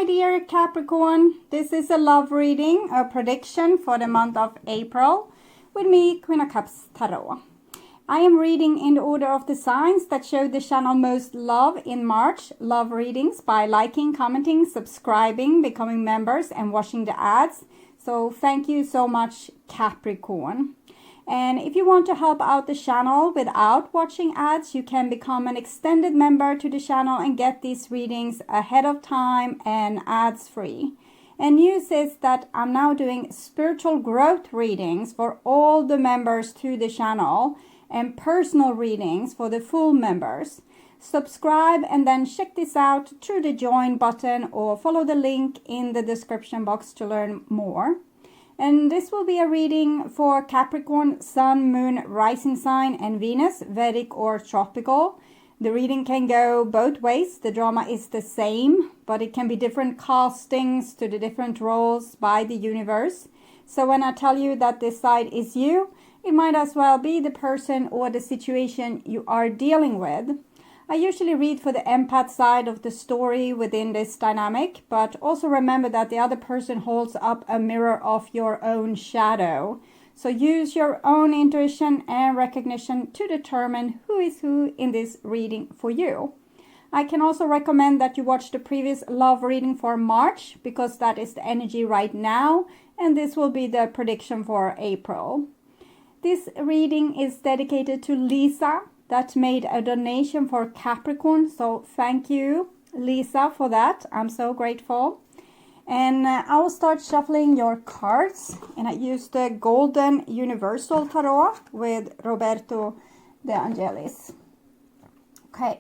my dear Capricorn. This is a love reading, a prediction for the month of April with me, Queen of Cups Tarot. I am reading in the order of the signs that show the channel most love in March. Love readings by liking, commenting, subscribing, becoming members and watching the ads. So thank you so much, Capricorn. And if you want to help out the channel without watching ads, you can become an extended member to the channel and get these readings ahead of time and ads free. And news is that I'm now doing spiritual growth readings for all the members to the channel and personal readings for the full members. Subscribe and then check this out through the join button or follow the link in the description box to learn more. And this will be a reading for Capricorn, Sun, Moon, Rising Sign and Venus, Vedic or Tropical. The reading can go both ways. The drama is the same, but it can be different castings to the different roles by the universe. So when I tell you that this side is you, it might as well be the person or the situation you are dealing with. I usually read for the empath side of the story within this dynamic, but also remember that the other person holds up a mirror of your own shadow. So use your own intuition and recognition to determine who is who in this reading for you. I can also recommend that you watch the previous love reading for March, because that is the energy right now, and this will be the prediction for April. This reading is dedicated to Lisa, that made a donation for Capricorn. So thank you, Lisa, for that. I'm so grateful. And I will start shuffling your cards. And I use the Golden Universal Tarot with Roberto De Angelis. Okay.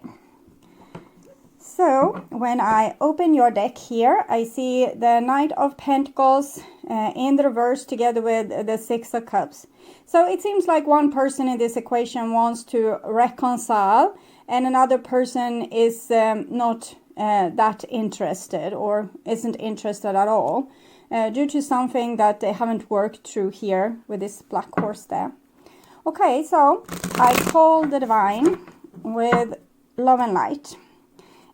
So when I open your deck here, I see the Knight of Pentacles in the reverse together with the Six of Cups. So it seems like one person in this equation wants to reconcile and another person is not that interested or isn't interested at all due to something that they haven't worked through here with this black horse there. Okay, so I call the Divine with Love and Light.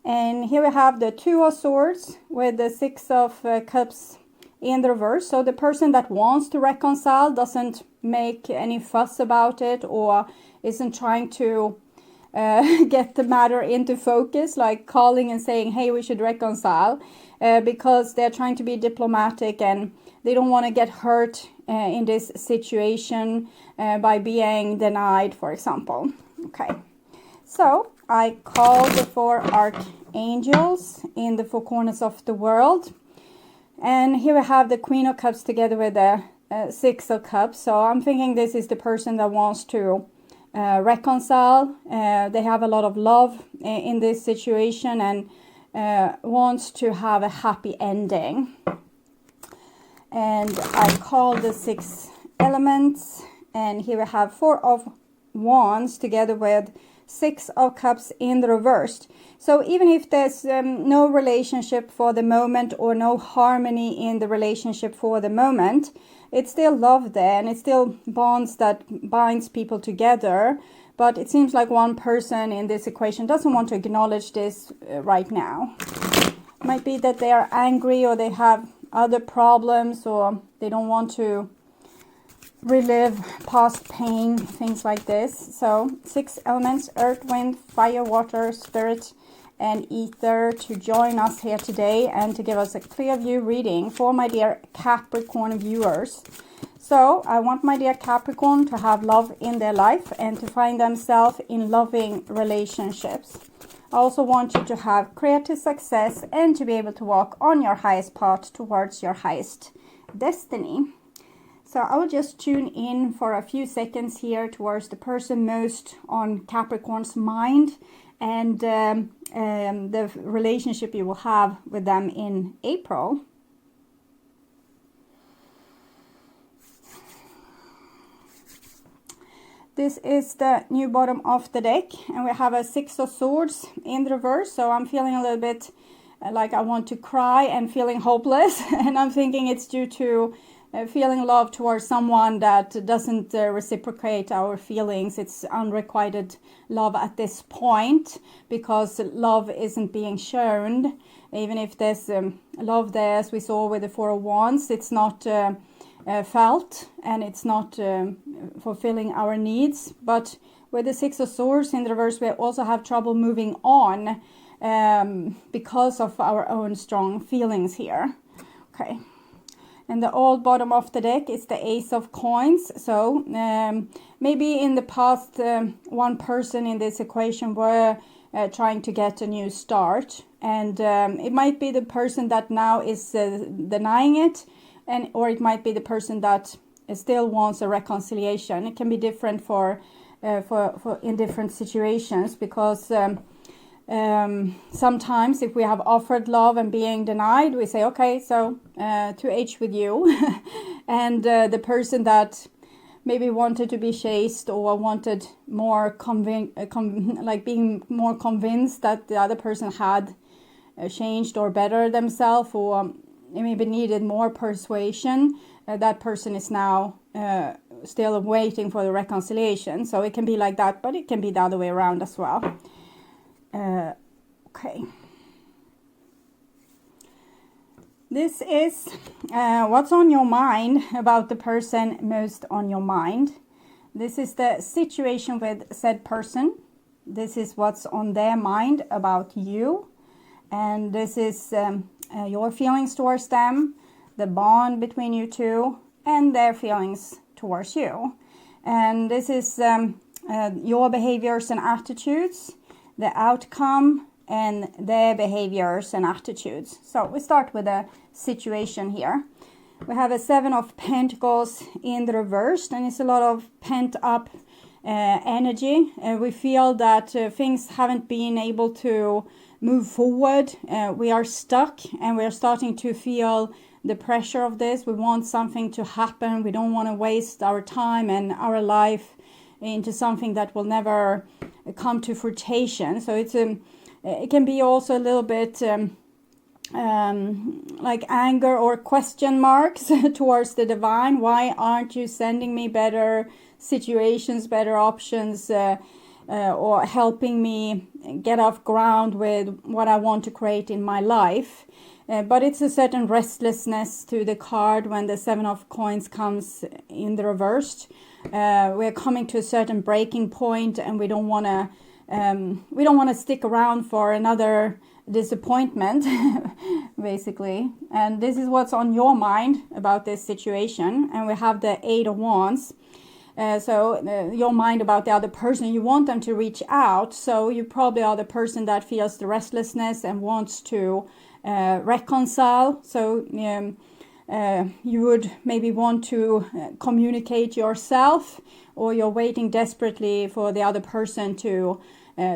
And here we have the Two of Swords with the Six of Cups in the reverse. So the person that wants to reconcile doesn't make any fuss about it or isn't trying to get the matter into focus, like calling and saying, hey, we should reconcile, because they're trying to be diplomatic and they don't want to get hurt in this situation by being denied, for example. Okay, so I call the four archangels in the four corners of the world. And here we have the Queen of Cups together with the Six of Cups. So I'm thinking this is the person that wants to reconcile. They have a lot of love in this situation and wants to have a happy ending. And I call the six elements. And here we have Four of Wands together with Six of Cups in the reversed. So even if there's no relationship for the moment or no harmony in the relationship for the moment, it's still love there and it's still bonds that binds people together. But it seems like one person in this equation doesn't want to acknowledge this right now. It might be that they are angry or they have other problems or they don't want to relive past pain, things like this. So six elements: earth, wind, fire, water, spirit and ether to join us here today and to give us a clear view reading for my dear Capricorn viewers. So I want my dear Capricorn to have love in their life and to find themselves in loving relationships. I also want you to have creative success and to be able to walk on your highest path towards your highest destiny. So I will just tune in for a few seconds here towards the person most on Capricorn's mind and the relationship you will have with them in April. This is the new bottom of the deck and we have a Six of Swords in the reverse. So I'm feeling a little bit like I want to cry and feeling hopeless. And I'm thinking it's due to feeling love towards someone that doesn't reciprocate our feelings. It's unrequited love at this point, because love isn't being shown. Even if there's love there, as we saw with the Four of Wands, it's not felt, and it's not fulfilling our needs. But with the Six of Swords in the reverse, we also have trouble moving on because of our own strong feelings here. Okay. And the old bottom of the deck is the Ace of Coins. So maybe in the past, one person in this equation were trying to get a new start. And it might be the person that now is denying it, or it might be the person that still wants a reconciliation. It can be different for in different situations, because sometimes if we have offered love and being denied, we say, okay, so to H with you. And the person that maybe wanted to be chased, or wanted more like being more convinced that the other person had changed or bettered themselves, or maybe needed more persuasion, that person is now still waiting for the reconciliation. So it can be like that, but it can be the other way around as well. Okay. This is what's on your mind about the person most on your mind. This is the situation with said person. This is what's on their mind about you. And this is your feelings towards them, the bond between you two, and their feelings towards you. And this is your behaviors and attitudes, the outcome, and their behaviors and attitudes. So we start with a situation here. We have a Seven of Pentacles in the reverse, and it's a lot of pent up energy. We feel that things haven't been able to move forward. We are stuck, and we are starting to feel the pressure of this. We want something to happen. We don't want to waste our time and our life into something that will never come to fruition. So it's it can be also a little bit like anger or question marks towards the divine. Why aren't you sending me better situations, better options, or helping me get off ground with what I want to create in my life? But it's a certain restlessness to the card when the Seven of Coins comes in the reversed. We're coming to a certain breaking point, and we don't want to stick around for another disappointment, basically. And this is what's on your mind about this situation. And we have the Eight of Wands. So your mind about the other person, you want them to reach out. So you probably are the person that feels the restlessness and wants to reconcile. So you would maybe want to communicate yourself, or you're waiting desperately for the other person to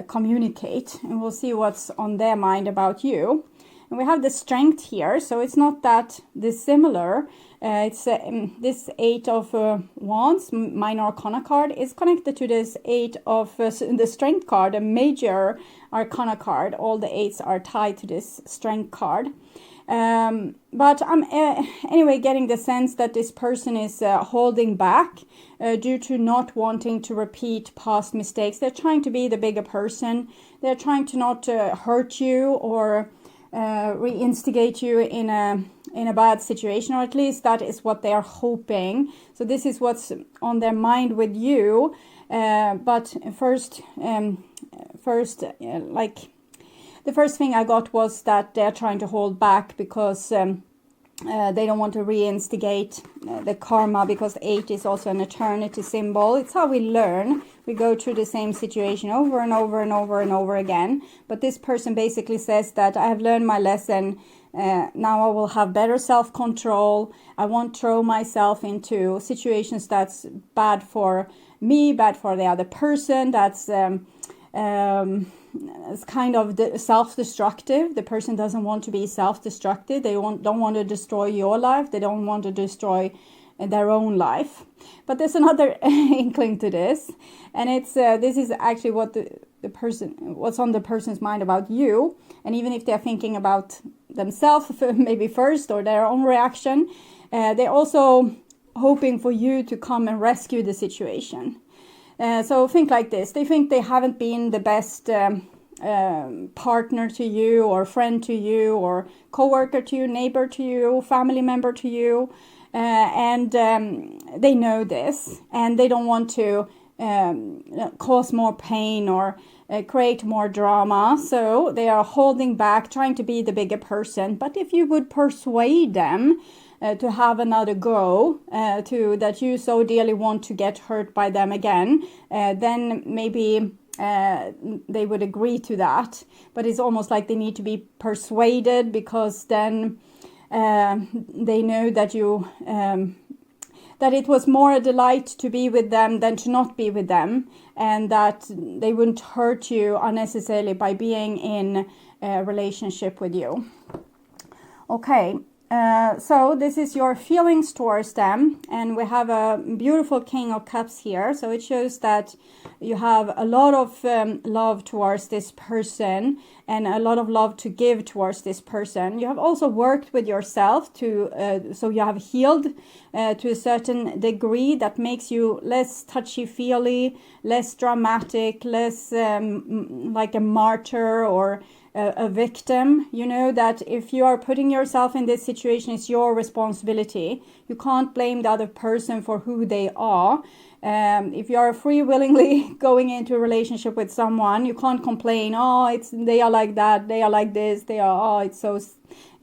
communicate. And we'll see what's on their mind about you. And we have the Strength here, so it's not that dissimilar. It's this Eight of Wands, minor arcana card, is connected to this Eight of the Strength card, a major arcana card. All the eights are tied to this Strength card. But I'm anyway getting the sense that this person is holding back due to not wanting to repeat past mistakes. They're trying to be the bigger person. They're trying to not hurt you or reinstigate you in a bad situation, or at least that is what they are hoping. So this is what's on their mind with you. But first, like the first thing I got was that they're trying to hold back because they don't want to reinstigate the karma, because 8 is also an eternity symbol. It's how we learn. We go through the same situation over and over and over and over again. But this person basically says that I have learned my lesson. Now I will have better self-control. I won't throw myself into situations that's bad for me, bad for the other person. That's it's kind of self-destructive. The person doesn't want to be self-destructive. They don't want to destroy your life. They don't want to destroy their own life. But there's another inkling to this, and it's this is actually what what's on the person's mind about you. And even if they're thinking about themselves maybe first, or their own reaction, They're also hoping for you to come and rescue the situation. So think like this. They think they haven't been the best partner to you, or friend to you, or co-worker to you, neighbor to you, family member to you. And they know this, and they don't want to cause more pain or create more drama. So they are holding back, trying to be the bigger person. But if you would persuade them to have another go, that you so dearly want to get hurt by them again, then maybe they would agree to that. But it's almost like they need to be persuaded, because then they know that you that it was more a delight to be with them than to not be with them, and that they wouldn't hurt you unnecessarily by being in a relationship with you. Okay. So this is your feelings towards them, and we have a beautiful King of Cups here. So it shows that you have a lot of love towards this person, and a lot of love to give towards this person. You have also worked with yourself so you have healed to a certain degree that makes you less touchy-feely, less dramatic, less like a martyr or a victim. You know that if you are putting yourself in this situation, it's your responsibility. You can't blame the other person for who they are. If you are free willingly going into a relationship with someone, you can't complain, they are like that, they are like this,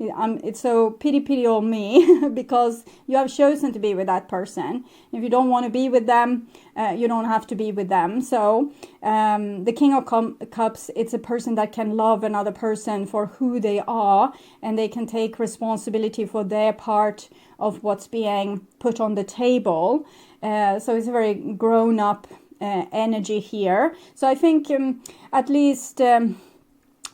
it's so pity on me, because you have chosen to be with that person. If you don't want to be with them, you don't have to be with them. So the King of Cups, it's a person that can love another person for who they are, and they can take responsibility for their part of what's being put on the table. So it's a very grown-up energy here. So I think at least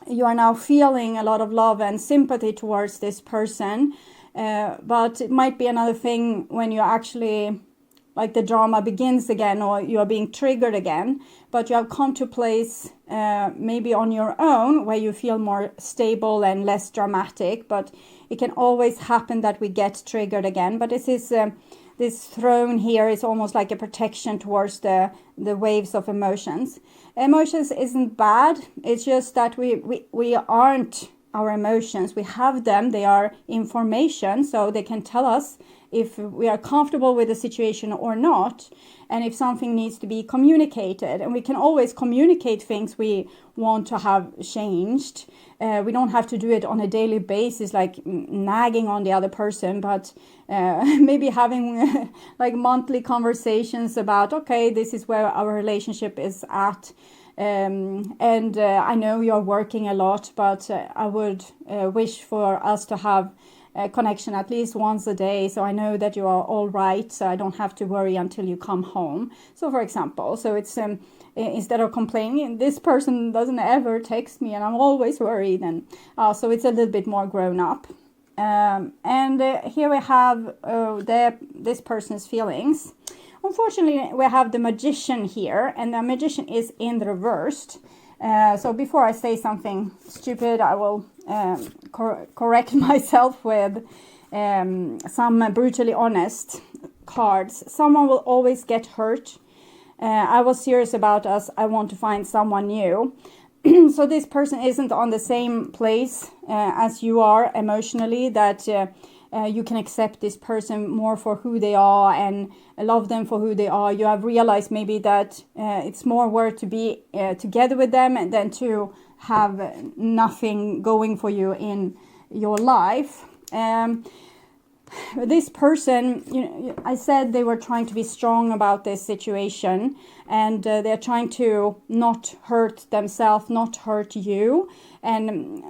you are now feeling a lot of love and sympathy towards this person. But it might be another thing when you actually, like, the drama begins again, or you are being triggered again. But you have come to a place maybe on your own where you feel more stable and less dramatic. But it can always happen that we get triggered again. But this throne here is almost like a protection towards the waves of emotions. Emotions isn't bad. It's just that we aren't our emotions. We have them. They are information, so they can tell us if we are comfortable with the situation or not, and if something needs to be communicated. And we can always communicate things we want to have changed. We don't have to do it on a daily basis, like nagging on the other person, but maybe having like monthly conversations about, okay, this is where our relationship is at. And I know you're working a lot, but I would wish for us to have a connection at least once a day, so I know that you are all right, so I don't have to worry until you come home. So for example, so it's instead of complaining, this person doesn't ever text me and I'm always worried, and so it's a little bit more grown up. And here we have this person's feelings. Unfortunately, we have the Magician here, and the Magician is in the reversed. So before I say something stupid, I will correct myself with some brutally honest cards. Someone will always get hurt. I was serious about us. I want to find someone new. So this person isn't on the same place as you are emotionally, that you can accept this person more for who they are and love them for who they are. You have realized maybe that it's more worth to be together with them than to have nothing going for you in your life. This person, I said they were trying to be strong about this situation, and they're trying to not hurt themselves, not hurt you. And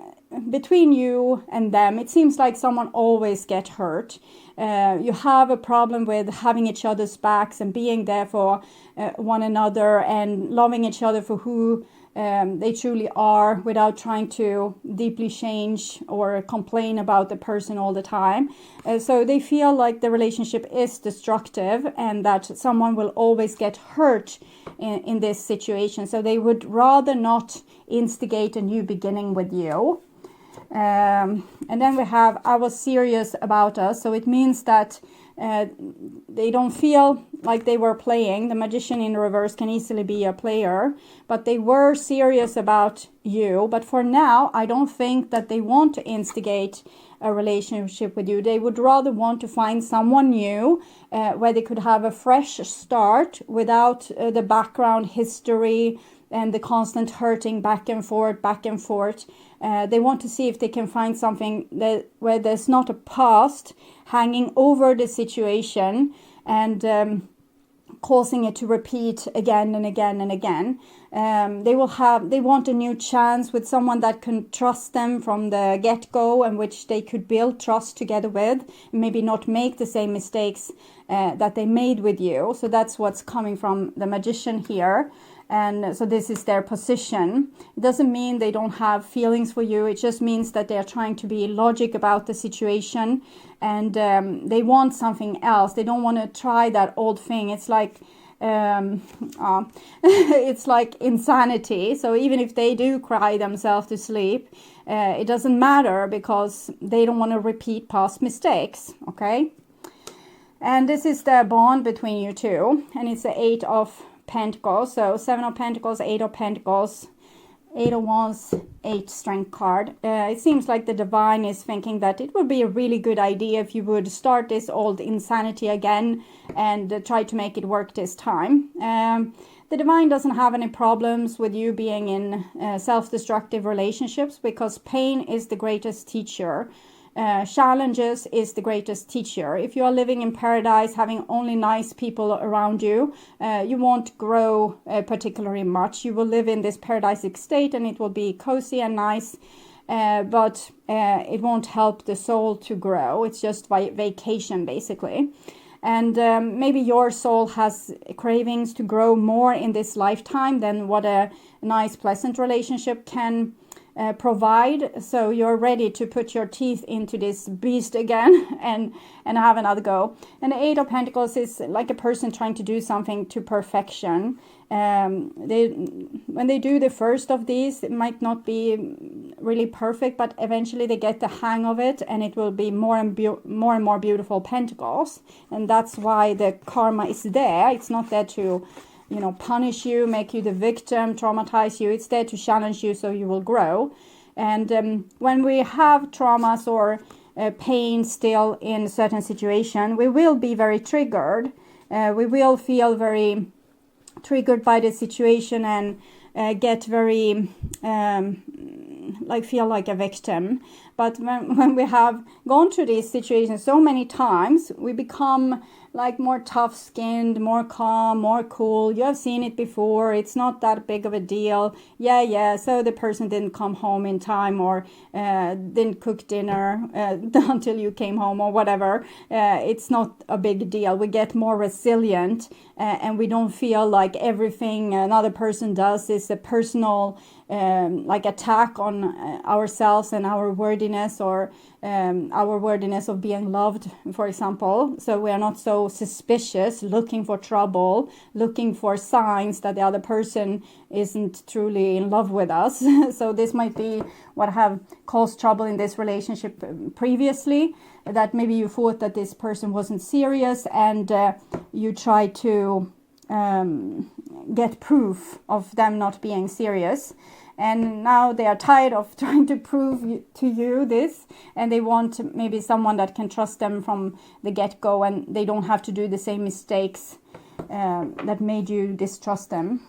between you and them, it seems like someone always gets hurt. You have a problem with having each other's backs and being there for one another and loving each other for who they truly are, without trying to deeply change or complain about the person all the time. So they feel like the relationship is destructive and that someone will always get hurt in this situation. So they would rather not instigate a new beginning with you. And then we have I was serious about us. So it means that they don't feel like they were playing. The Magician in reverse can easily be a player, but they were serious about you. But for now, I don't think that they want to instigate a relationship with you. They would rather want to find someone new where they could have a fresh start without the background history and the constant hurting back and forth, back and forth. They want to see if they can find something where there's not a past hanging over the situation and causing it to repeat again and again and again. They want a new chance with someone that can trust them from the get-go and which they could build trust together with, and maybe not make the same mistakes that they made with you. So that's what's coming from the Magician here. And so this is their position. It doesn't mean they don't have feelings for you. It just means that they are trying to be logic about the situation, and they want something else. They don't want to try that old thing. It's like it's like insanity. So even if they do cry themselves to sleep, it doesn't matter because they don't want to repeat past mistakes. Okay. And this is the bond between you two, and it's the 8 of Pentacles. So 7 of Pentacles, 8 of Pentacles, 8 of Wands, 8 Strength card. It seems like the Divine is thinking that it would be a really good idea if you would start this old insanity again and try to make it work this time. The Divine doesn't have any problems with you being in self-destructive relationships because pain is the greatest teacher. Challenges is the greatest teacher. If you are living in paradise, having only nice people around you, you won't grow particularly much. You will live in this paradisic state and it will be cozy and nice, but it won't help the soul to grow. It's just vacation basically. And maybe your soul has cravings to grow more in this lifetime than what a nice, pleasant relationship can provide. So you're ready to put your teeth into this beast again and have another go. And the 8 of Pentacles is like a person trying to do something to perfection. When they do the first of these, it might not be really perfect, but eventually they get the hang of it and it will be more and more beautiful pentacles. And that's why the karma is there. It's not there to punish you, make you the victim, traumatize you. It's there to challenge you so you will grow. And when we have traumas or pain still in a certain situation, we will be very triggered. We will feel very triggered by the situation and get very feel like a victim. But when we have gone through these situations so many times, we become like more tough-skinned, more calm, more cool. You have seen it before. It's not that big of a deal. Yeah. So the person didn't come home in time or didn't cook dinner until you came home or whatever. It's not a big deal. We get more resilient and we don't feel like everything another person does is a personal attack on ourselves and our worthiness or our worthiness of being loved, for example. So we are not so suspicious, looking for trouble, looking for signs that the other person isn't truly in love with us. So this might be what have caused trouble in this relationship previously, that maybe you thought that this person wasn't serious and you try to get proof of them not being serious. And now they are tired of trying to prove to you this, and they want maybe someone that can trust them from the get-go, and they don't have to do the same mistakes that made you distrust them.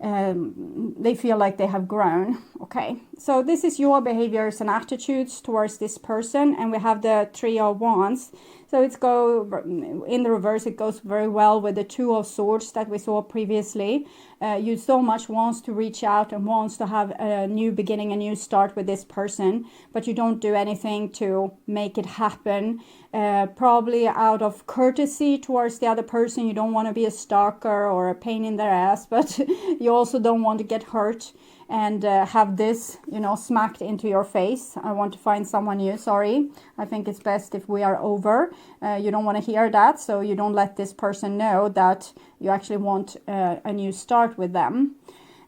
They feel like they have grown. Okay, so this is your behaviors and attitudes towards this person, and we have the 3 of Wands. So in the reverse, it goes very well with the 2 of Swords that we saw previously. You so much wants to reach out and wants to have a new beginning, a new start with this person, but you don't do anything to make it happen. Probably out of courtesy towards the other person. You don't want to be a stalker or a pain in their ass, but you also don't want to get hurt and have this, smacked into your face. I want to find someone new. Sorry. I think it's best if we are over. You don't want to hear that, so you don't let this person know that you actually want a new start with them.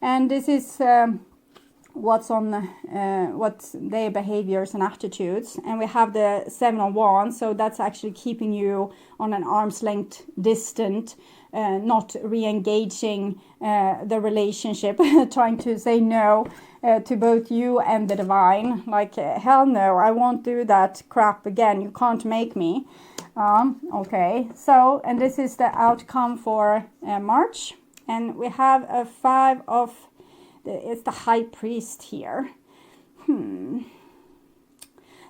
And this is what's their behaviors and attitudes. And we have the 7 of Wands, so that's actually keeping you on an arm's length distant, not re-engaging the relationship, trying to say no to both you and the divine. Like, hell no, I won't do that crap again. You can't make me. Okay, so, and this is the outcome for March. And we have a 5 of, it's the High Priest here.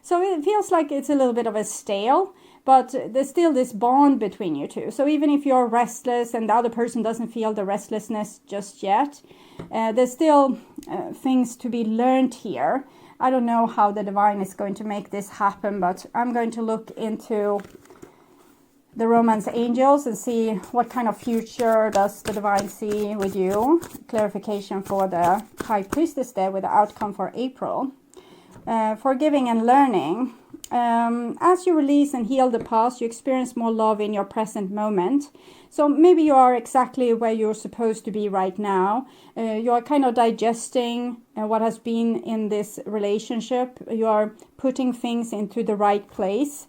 So it feels like it's a little bit of a stale, but there's still this bond between you two. So even if you're restless and the other person doesn't feel the restlessness just yet, there's still things to be learned here. I don't know how the divine is going to make this happen, but I'm going to look into the romance angels and see what kind of future does the divine see with you. Clarification for the High Priestess there with the outcome for April. Forgiving and learning. As you release and heal the past, you experience more love in your present moment. So maybe you are exactly where you're supposed to be right now. You are kind of digesting what has been in this relationship. You are putting things into the right place.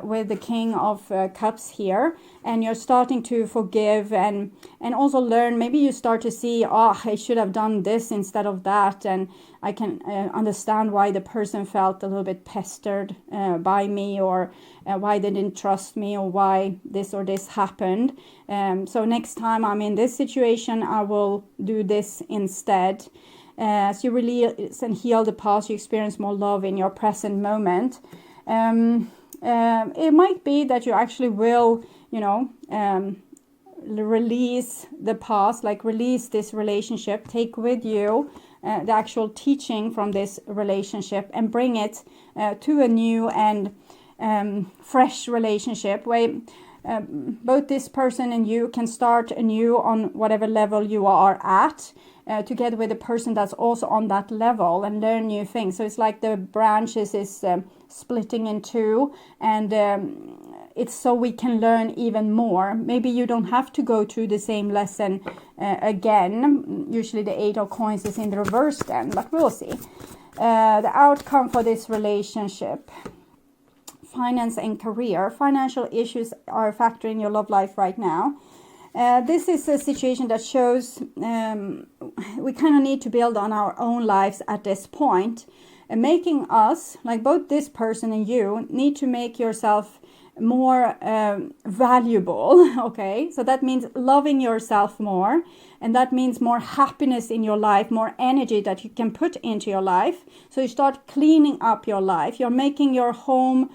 With the King of Cups here, and you're starting to forgive and also learn. Maybe you start to see, oh, I should have done this instead of that, and I can understand why the person felt a little bit pestered by me, or why they didn't trust me, or why this or this happened. So next time I'm in this situation, I will do this instead. As you release and heal the past, you experience more love in your present moment. It might be that you actually will, release the past, like release this relationship, take with you the actual teaching from this relationship and bring it to a new and fresh relationship where both this person and you can start anew on whatever level you are at. Together with a person that's also on that level and learn new things. So it's like the branches is splitting in two, and it's so we can learn even more. Maybe you don't have to go through the same lesson again. Usually the 8 of Coins is in the reverse then, but we'll see. The outcome for this relationship. Finance and career. Financial issues are a factor in your love life right now. This is a situation that shows we kind of need to build on our own lives at this point. Making us, like both this person and you, need to make yourself more valuable, okay? So that means loving yourself more, and that means more happiness in your life, more energy that you can put into your life. So you start cleaning up your life. You're making your home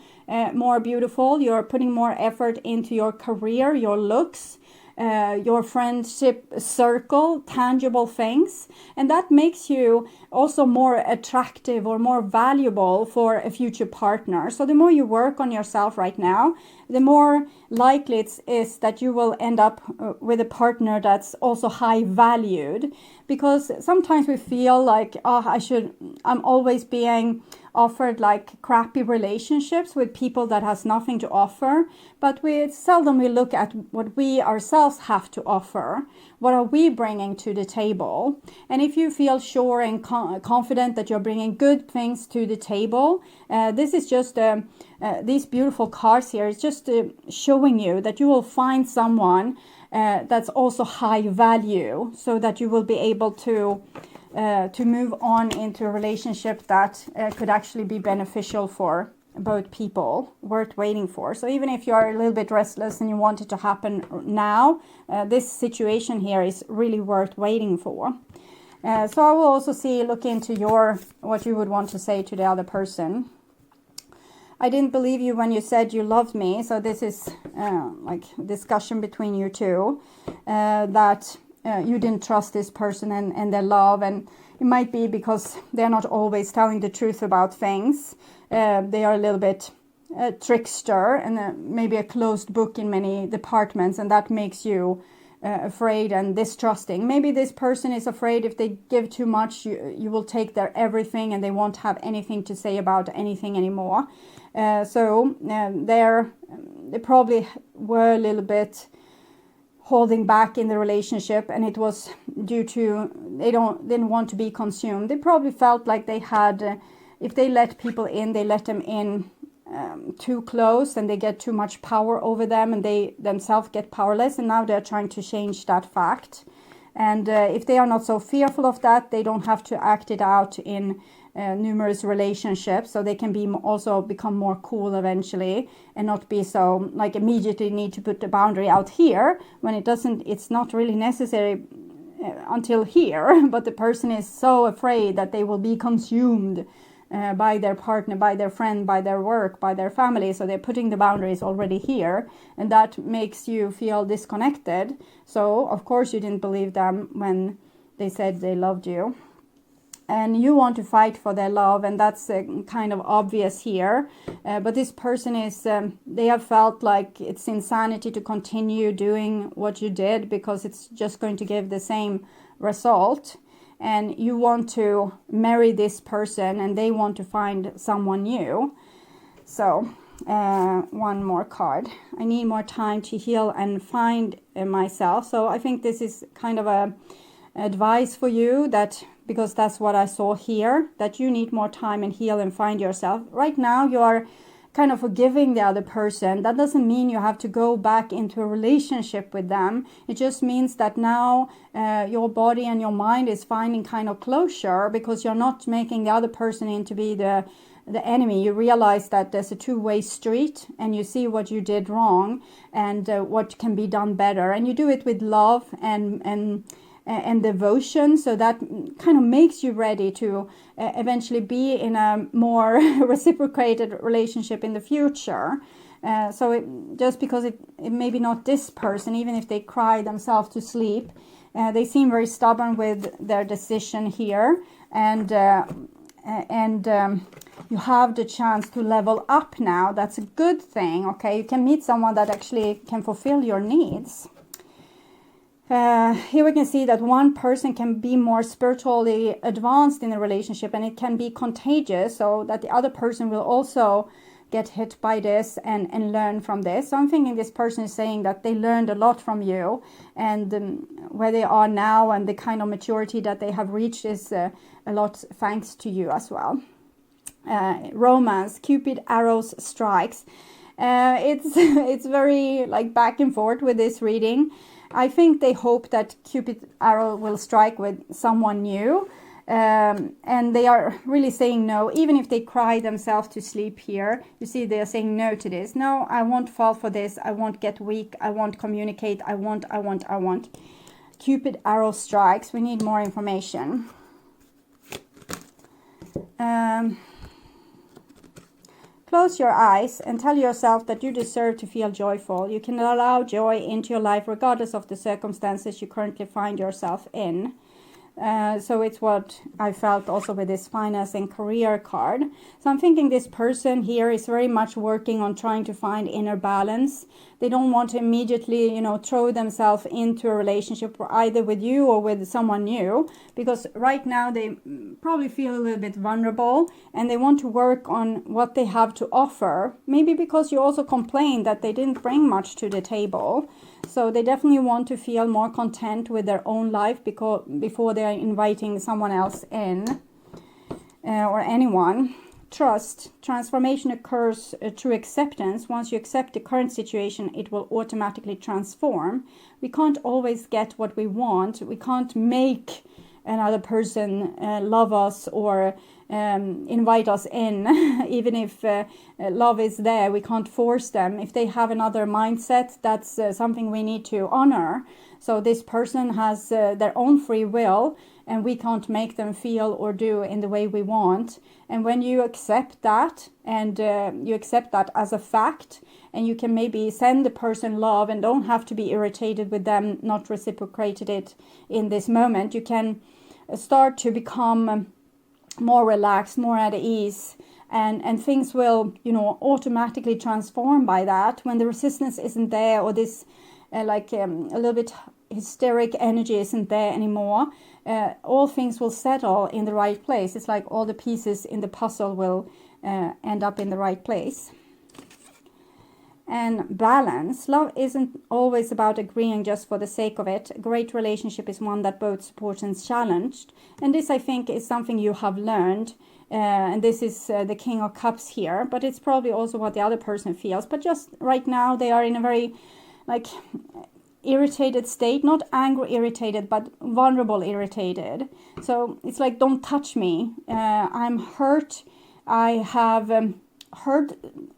more beautiful. You're putting more effort into your career, your looks, your friendship circle, tangible things, and that makes you also more attractive or more valuable for a future partner. So the more you work on yourself right now, the more likely it is that you will end up with a partner that's also high valued, because sometimes we feel like, I'm always being offered like crappy relationships with people that has nothing to offer, but seldom we look at what we ourselves have to offer. What are we bringing to the table? And if you feel sure and confident that you're bringing good things to the table, this is just these beautiful cards here. It's just showing you that you will find someone that's also high value, so that you will be able to move on into a relationship that could actually be beneficial for both people, worth waiting for. So even if you are a little bit restless and you want it to happen now, this situation here is really worth waiting for. So I will also look into what you would want to say to the other person. I didn't believe you when you said you loved me. So this is like discussion between you two, that you didn't trust this person and their love, and it might be because they're not always telling the truth about things. They are a little bit trickster and maybe a closed book in many departments, and that makes you afraid and distrusting. Maybe this person is afraid if they give too much, you will take their everything and they won't have anything to say about anything anymore. So they probably were a little bit holding back in the relationship, and it was due to they didn't want to be consumed. They probably felt like they had, if they let people in, they let them in too close, and they get too much power over them, and they themselves get powerless, and now they're trying to change that fact. And if they are not so fearful of that, they don't have to act it out in numerous relationships, so they can be also become more cool eventually, and not be so like immediately need to put the boundary out here when it's not really necessary until here, but the person is so afraid that they will be consumed by their partner, by their friend, by their work, by their family, so they're putting the boundaries already here, and that makes you feel disconnected. So of course you didn't believe them when they said they loved you, and you want to fight for their love, and that's kind of obvious here. But this person is, they have felt like it's insanity to continue doing what you did, because it's just going to give the same result. And you want to marry this person, and they want to find someone new. So one more card. I need more time to heal and find myself. So I think this is kind of a advice for you, that because that's what I saw here, that you need more time and heal and find yourself. Right now you are kind of forgiving the other person. That doesn't mean you have to go back into a relationship with them. It just means that now your body and your mind is finding kind of closure, because you're not making the other person in to be the enemy. You realize that there's a two-way street, and you see what you did wrong and what can be done better, and you do it with love and devotion. So that kind of makes you ready to eventually be in a more reciprocated relationship in the future. So just because it maybe not this person, even if they cry themselves to sleep, they seem very stubborn with their decision here, and you have the chance to level up now. That's a good thing. Okay, you can meet someone that actually can fulfill your needs. Here we can see that one person can be more spiritually advanced in a relationship, and it can be contagious, so that the other person will also get hit by this and learn from this. So I'm thinking this person is saying that they learned a lot from you, and where they are now and the kind of maturity that they have reached is a lot thanks to you as well. Romance, Cupid arrows strikes. It's very like back and forth with this reading. I think they hope that Cupid arrow will strike with someone new, and they are really saying no, even if they cry themselves to sleep here. You see, they are saying no to this. No, I won't fall for this. I won't get weak. I won't communicate. I won't. Cupid arrow strikes. We need more information. Close your eyes and tell yourself that you deserve to feel joyful. You can allow joy into your life regardless of the circumstances you currently find yourself in. So it's what I felt also with this finance and career card. So I'm thinking this person here is very much working on trying to find inner balance. They don't want to immediately, throw themselves into a relationship either with you or with someone new, because right now they probably feel a little bit vulnerable, and they want to work on what they have to offer. Maybe because you also complained that they didn't bring much to the table. So they definitely want to feel more content with their own life before they are inviting someone else in, or anyone. Trust. Transformation occurs through acceptance. Once you accept the current situation, it will automatically transform. We can't always get what we want. We can't make another person love us or invite us in. Even if love is there, we can't force them. If they have another mindset, that's something we need to honor. So this person has their own free will, and we can't make them feel or do in the way we want. And when you accept that, and you accept that as a fact, and you can maybe send the person love and don't have to be irritated with them not reciprocated it in this moment, you can start to become more relaxed, more at ease, and things will, automatically transform by that. When the resistance isn't there, or this a little bit hysteric energy isn't there anymore, all things will settle in the right place. It's like all the pieces in the puzzle will end up in the right place. and balance. Love isn't always about agreeing just for the sake of it. A great relationship is one that both supports and challenged. And this, I think, is something you have learned. And this is the King of Cups here. But it's probably also what the other person feels. But just right now, they are in a very, like, irritated state. Not angry irritated, but vulnerable irritated. So it's like, don't touch me. I'm hurt. I have heard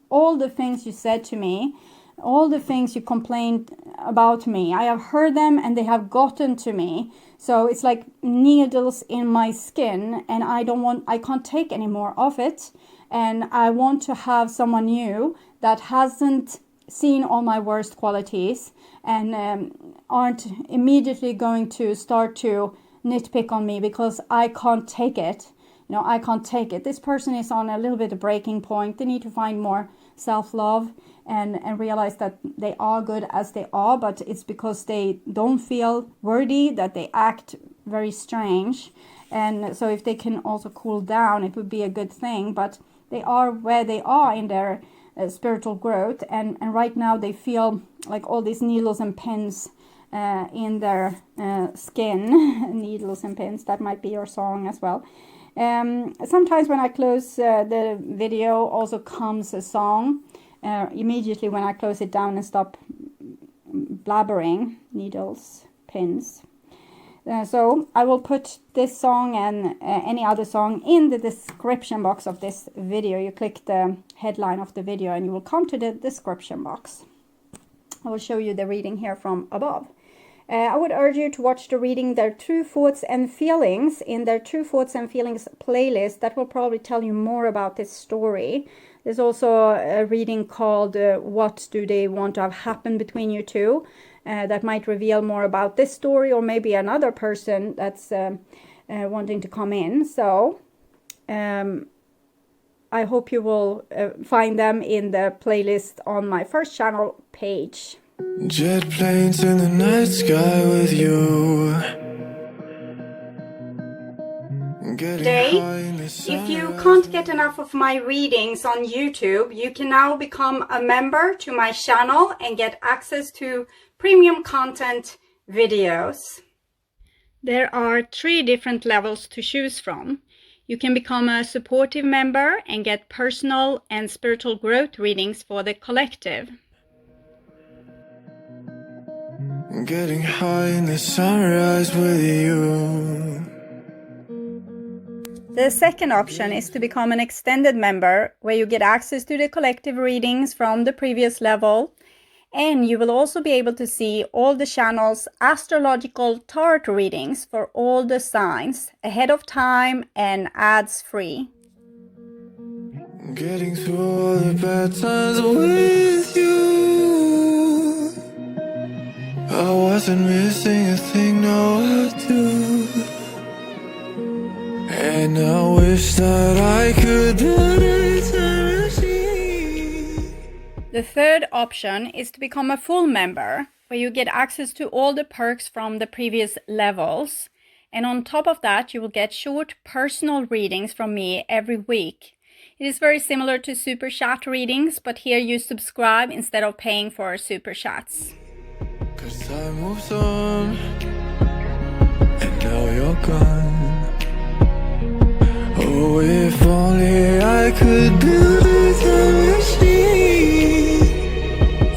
all the things you said to me, all the things you complained about me. I have heard them and they have gotten to me. So it's like needles in my skin, and I can't take any more of it. And I want to have someone new that hasn't seen all my worst qualities and aren't immediately going to start to nitpick on me, because I can't take it. You know, I can't take it. This person is on a little bit of breaking point. They need to find more self-love and realize that they are good as they are, but it's because they don't feel worthy that they act very strange. And so if they can also cool down, it would be a good thing. But they are where they are in their spiritual growth, and right now they feel like all these needles and pins in their skin. Needles and pins, that might be your song as well. Sometimes when I close the video also comes a song immediately when I close it down and stop blabbering. Needles, pins. So I will put this song and any other song in the description box of this video. You click the headline of the video and you will come to the description box. I will show you the reading here from above. I would urge you to watch the reading Their True Thoughts and Feelings in their True Thoughts and Feelings playlist. That will probably tell you more about this story. There's also a reading called What Do They Want to Have Happen Between You Two? That might reveal more about this story, or maybe another person that's wanting to come in. So I hope you will find them in the playlist on my first channel page. Jet planes in the night sky with you. Today, if you can't get enough of my readings on YouTube, you can now become a member to my channel and get access to premium content videos. There are 3 different levels to choose from. You can become a supportive member and get personal and spiritual growth readings for the collective. Getting high in the sunrise with you. The second option is to become an extended member, where you get access to the collective readings from the previous level, and you will also be able to see all the channel's astrological tarot readings for all the signs ahead of time and ads free. Getting through all the bad times with you. I wasn't missing a thing, no I do. And I wish that I could build eternity. The third option is to become a full member, where you get access to all the perks from the previous levels. And on top of that, you will get short personal readings from me every week. It is very similar to super chat readings, but here you subscribe instead of paying for super chats. 'Cause time moves on, and now you're gone. Oh, if only I could build a time machine,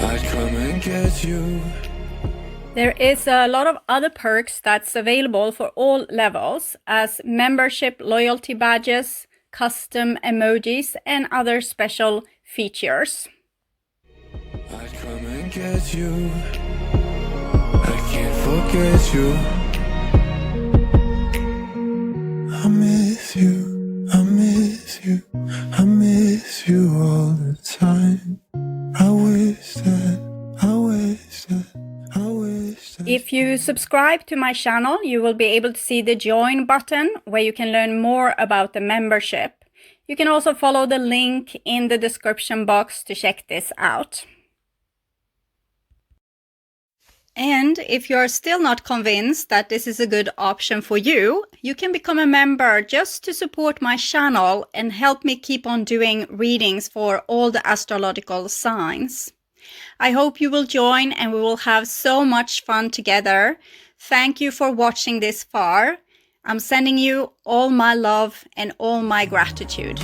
I'd come and get you. There is a lot of other perks that's available for all levels, as membership loyalty badges, custom emojis, and other special features. I'd come and get you. I can't forget you. I miss you, I miss you, I miss you all the time. I wish that. If you subscribe to my channel, you will be able to see the join button, where you can learn more about the membership. You can also follow the link in the description box to check this out. And if you're still not convinced that this is a good option for you, you can become a member just to support my channel and help me keep on doing readings for all the astrological signs. I hope you will join and we will have so much fun together. Thank you for watching this far. I'm sending you all my love and all my gratitude.